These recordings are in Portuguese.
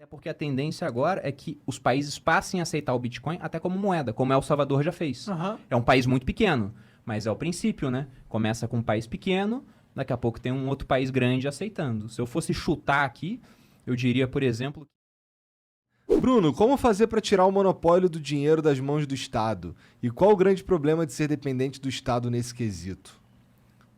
Até porque a tendência agora é que os países passem a aceitar o Bitcoin até como moeda, como El Salvador já fez. Aham. É um país muito pequeno, mas é o princípio, né? Começa com um país pequeno, daqui a pouco tem um outro país grande aceitando. Se eu fosse chutar aqui, eu diria, por exemplo... Bruno, como fazer para tirar o monopólio do dinheiro das mãos do Estado? E qual o grande problema de ser dependente do Estado nesse quesito?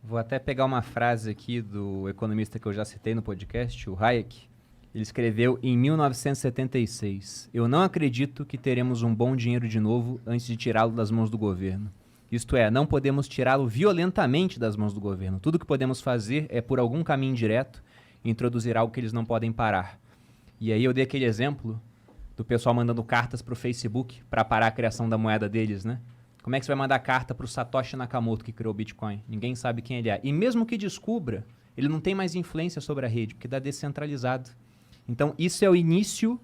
Vou até pegar uma frase aqui do economista que eu já citei no podcast, o Hayek. Ele escreveu em 1976: "Eu não acredito que teremos um bom dinheiro de novo antes de tirá-lo das mãos do governo. Isto é, não podemos tirá-lo violentamente das mãos do governo. Tudo que podemos fazer é, por algum caminho direto, introduzir algo que eles não podem parar." E aí eu dei aquele exemplo do pessoal mandando cartas para o Facebook para parar a criação da moeda deles, né? Como é que você vai mandar carta para o Satoshi Nakamoto, que criou o Bitcoin? Ninguém sabe quem ele é. E mesmo que descubra, ele não tem mais influência sobre a rede, porque está descentralizado. Então, isso é o início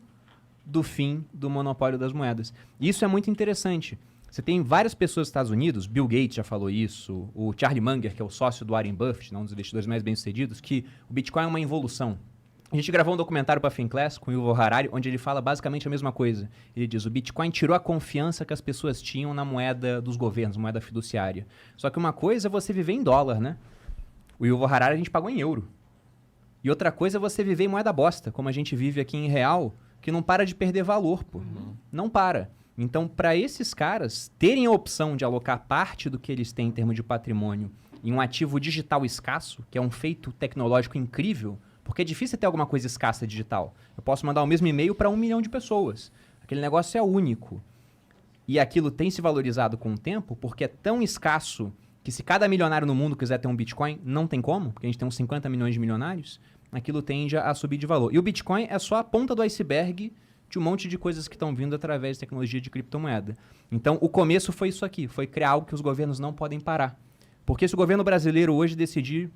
do fim do monopólio das moedas. E isso é muito interessante. Você tem várias pessoas nos Estados Unidos, Bill Gates já falou isso, o Charlie Munger, que é o sócio do Warren Buffett, um dos investidores mais bem-sucedidos, que o Bitcoin é uma involução. A gente gravou um documentário para a Finclass com o Yuval Harari, onde ele fala basicamente a mesma coisa. Ele diz: o Bitcoin tirou a confiança que as pessoas tinham na moeda dos governos, moeda fiduciária. Só que uma coisa é você viver em dólar, né? O Yuval Harari a gente pagou em euro. E outra coisa é você viver em moeda bosta, como a gente vive aqui em real, que não para de perder valor, pô. Não para. Então, para esses caras terem a opção de alocar parte do que eles têm em termos de patrimônio em um ativo digital escasso, que é um feito tecnológico incrível, porque é difícil ter alguma coisa escassa digital. Eu posso mandar o mesmo e-mail para 1 milhão de pessoas. Aquele negócio é único. E aquilo tem se valorizado com o tempo, porque é tão escasso que se cada milionário no mundo quiser ter um Bitcoin, não tem como, porque a gente tem uns 50 milhões de milionários, aquilo tende a subir de valor. E o Bitcoin é só a ponta do iceberg de um monte de coisas que estão vindo através de tecnologia de criptomoeda. Então, o começo foi isso aqui, foi criar algo que os governos não podem parar. Porque se o governo brasileiro hoje decidir,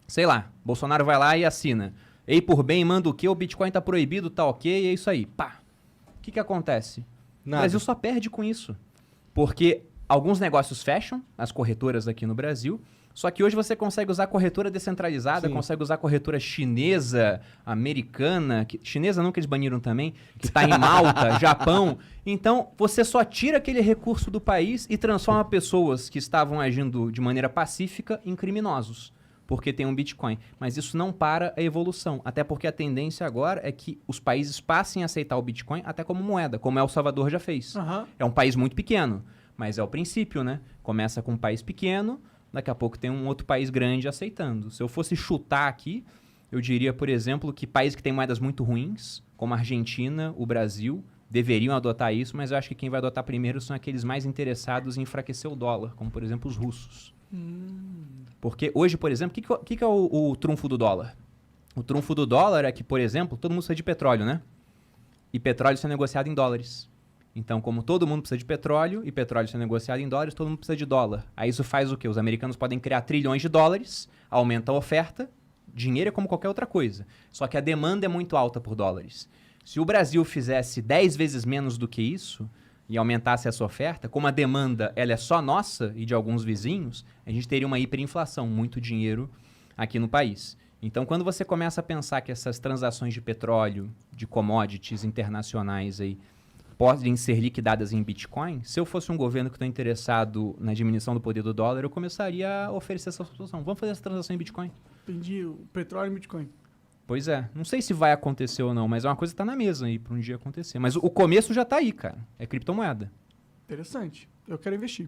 sei lá, Bolsonaro vai lá e assina, ei por bem, manda o quê? O Bitcoin está proibido, tá ok, é isso aí. Pá! O que acontece? Nada. O Brasil só perde com isso. Porque alguns negócios fecham, as corretoras aqui no Brasil, só que hoje você consegue usar corretora descentralizada, Sim. consegue usar corretora chinesa, americana, chinesa não, que eles baniram também, que está em Malta, Japão. Então, você só tira aquele recurso do país e transforma pessoas que estavam agindo de maneira pacífica em criminosos, porque tem um Bitcoin. Mas isso não para a evolução, até porque a tendência agora é que os países passem a aceitar o Bitcoin até como moeda, como El Salvador já fez. Aham. É um país muito pequeno, mas é o princípio, né? Começa com um país pequeno, daqui a pouco tem um outro país grande aceitando. Se eu fosse chutar aqui, eu diria, por exemplo, que países que têm moedas muito ruins, como a Argentina, o Brasil, deveriam adotar isso, mas eu acho que quem vai adotar primeiro são aqueles mais interessados em enfraquecer o dólar, como, por exemplo, os russos. Porque hoje, por exemplo, o que é o trunfo do dólar? O trunfo do dólar é que, por exemplo, todo mundo precisa de petróleo, né? E petróleo é negociado em dólares. Então, como todo mundo precisa de petróleo e petróleo é negociado em dólares, todo mundo precisa de dólar. Aí isso faz o quê? Os americanos podem criar trilhões de dólares, aumenta a oferta, dinheiro é como qualquer outra coisa. Só que a demanda é muito alta por dólares. Se o Brasil fizesse 10 vezes menos do que isso e aumentasse essa oferta, como a demanda ela é só nossa e de alguns vizinhos, a gente teria uma hiperinflação, muito dinheiro aqui no país. Então, quando você começa a pensar que essas transações de petróleo, de commodities internacionais aí, podem ser liquidadas em Bitcoin, se eu fosse um governo que está interessado na diminuição do poder do dólar, eu começaria a oferecer essa solução. Vamos fazer essa transação em Bitcoin. Entendi. O petróleo e Bitcoin. Pois é. Não sei se vai acontecer ou não, mas é uma coisa que está na mesa aí para um dia acontecer. Mas o começo já está aí, cara. É criptomoeda. Interessante. Eu quero investir.